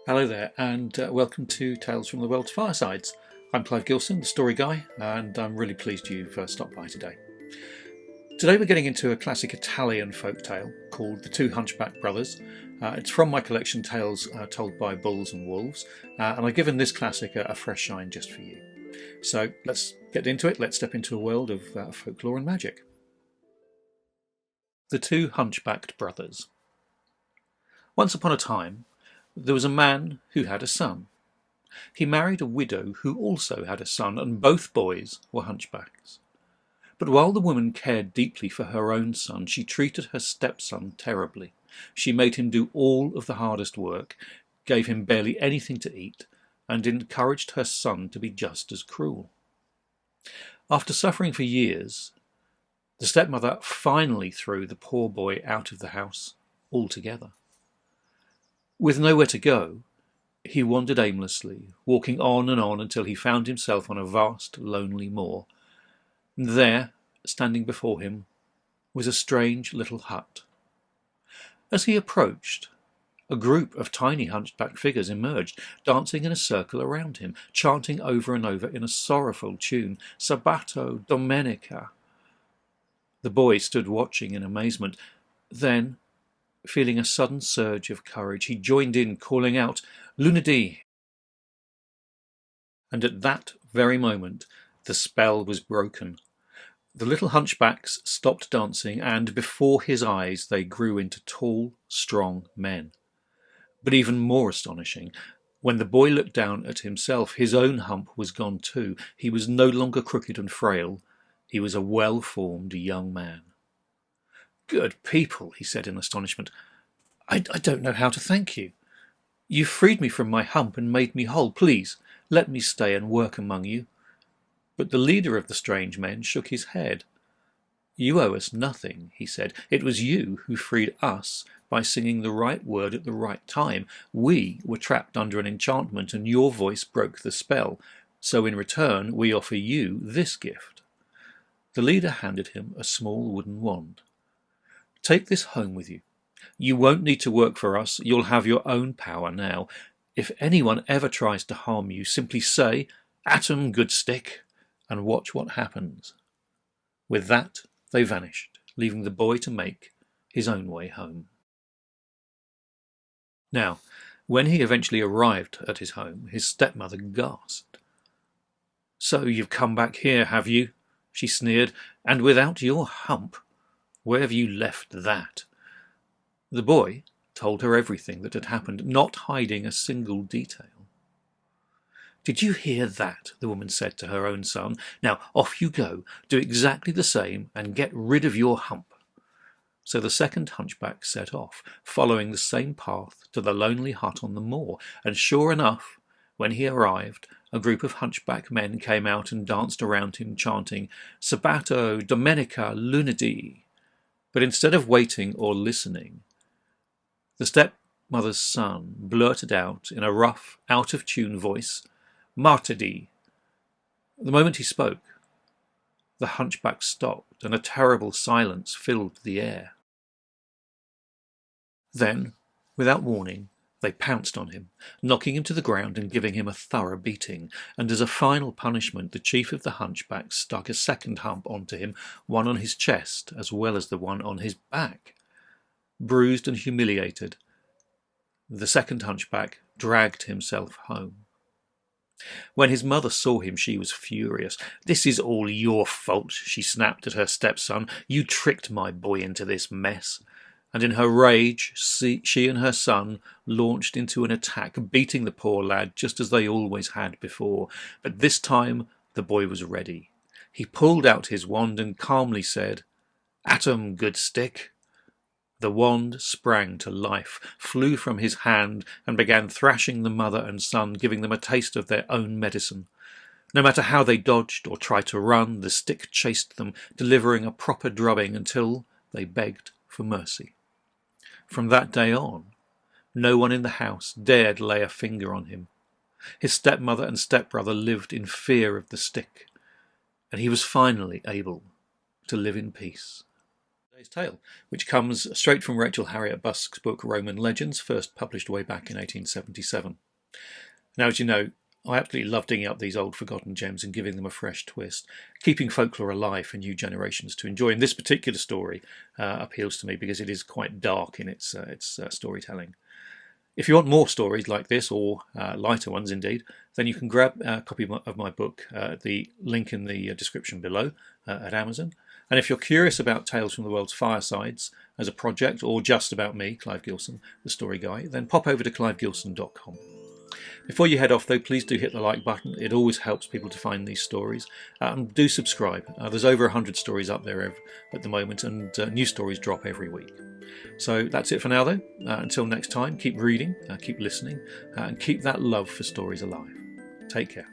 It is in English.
Hello there, and welcome to Tales from the World's Firesides. I'm Clive Gilson, the story guy, and I'm really pleased you've stopped by today. Today we're getting into a classic Italian folktale called The Two Hunchbacked Brothers. It's from my collection Tales Told by Bulls and Wolves, and I've given this classic a fresh shine just for you. So let's get into it, let's step into a world of folklore and magic. The Two Hunchbacked Brothers. Once upon a time, there was a man who had a son. He married a widow who also had a son, and both boys were hunchbacks. But while the woman cared deeply for her own son, she treated her stepson terribly. She made him do all of the hardest work, gave him barely anything to eat, and encouraged her son to be just as cruel. After suffering for years, the stepmother finally threw the poor boy out of the house altogether. With nowhere to go, he wandered aimlessly, walking on and on until he found himself on a vast, lonely moor. And there, standing before him, was a strange little hut. As he approached, a group of tiny hunchback figures emerged, dancing in a circle around him, chanting over and over in a sorrowful tune, "Sabato, Domenica." The boy stood watching in amazement. Then, feeling a sudden surge of courage, he joined in, calling out, "Lunedì!" And at that very moment, the spell was broken. The little hunchbacks stopped dancing, and before his eyes they grew into tall, strong men. But even more astonishing, when the boy looked down at himself, his own hump was gone too. He was no longer crooked and frail. He was a well-formed young man. "Good people," he said in astonishment, I don't know how to thank you. You freed me from my hump and made me whole. Please, let me stay and work among you." But the leader of the strange men shook his head. "You owe us nothing," he said. "It was you who freed us by singing the right word at the right time. We were trapped under an enchantment, and your voice broke the spell. So in return, we offer you this gift." The leader handed him a small wooden wand. "Take this home with you. You won't need to work for us. You'll have your own power now. If anyone ever tries to harm you, simply say, 'At 'em, good stick,' and watch what happens." With that, they vanished, leaving the boy to make his own way home. Now, when he eventually arrived at his home, his stepmother gasped. "So you've come back here, have you?" she sneered. "And without your hump? Where have you left that?" The boy told her everything that had happened, not hiding a single detail. "Did you hear that?" the woman said to her own son. "Now off you go, do exactly the same, and get rid of your hump." So the second hunchback set off, following the same path to the lonely hut on the moor, and sure enough, when he arrived, a group of hunchback men came out and danced around him, chanting, "Sabato, Domenica, Lunedì." But instead of waiting or listening, the stepmother's son blurted out in a rough, out-of-tune voice, "Martedì." The moment he spoke, the hunchback stopped, and a terrible silence filled the air. Then, without warning, they pounced on him, knocking him to the ground and giving him a thorough beating, and as a final punishment the chief of the hunchbacks stuck a second hump onto him, one on his chest as well as the one on his back. Bruised and humiliated, the second hunchback dragged himself home. When his mother saw him, she was furious. "This is all your fault," she snapped at her stepson. "You tricked my boy into this mess." And in her rage, she and her son launched into an attack, beating the poor lad just as they always had before. But this time the boy was ready. He pulled out his wand and calmly said, "At 'em, good stick." The wand sprang to life, flew from his hand, and began thrashing the mother and son, giving them a taste of their own medicine. No matter how they dodged or tried to run, the stick chased them, delivering a proper drubbing until they begged for mercy. From that day on, no one in the house dared lay a finger on him. His stepmother and stepbrother lived in fear of the stick, and he was finally able to live in peace. Today's tale, which comes straight from Rachel Harriette Busk's book Roman Legends, first published way back in 1877. Now, as you know, I absolutely love digging up these old forgotten gems and giving them a fresh twist, keeping folklore alive for new generations to enjoy. And this particular story appeals to me because it is quite dark in its storytelling. If you want more stories like this, or lighter ones indeed, then you can grab a copy of my book, the link in the description below at Amazon. And if you're curious about Tales from the World's Firesides as a project, or just about me, Clive Gilson, the story guy, then pop over to clivegilson.com. Before you head off though, please do hit the like button. It always helps people to find these stories. Do subscribe. There's over 100 stories up there at the moment, and new stories drop every week. So that's it for now though. Until next time, keep reading, keep listening, and keep that love for stories alive. Take care.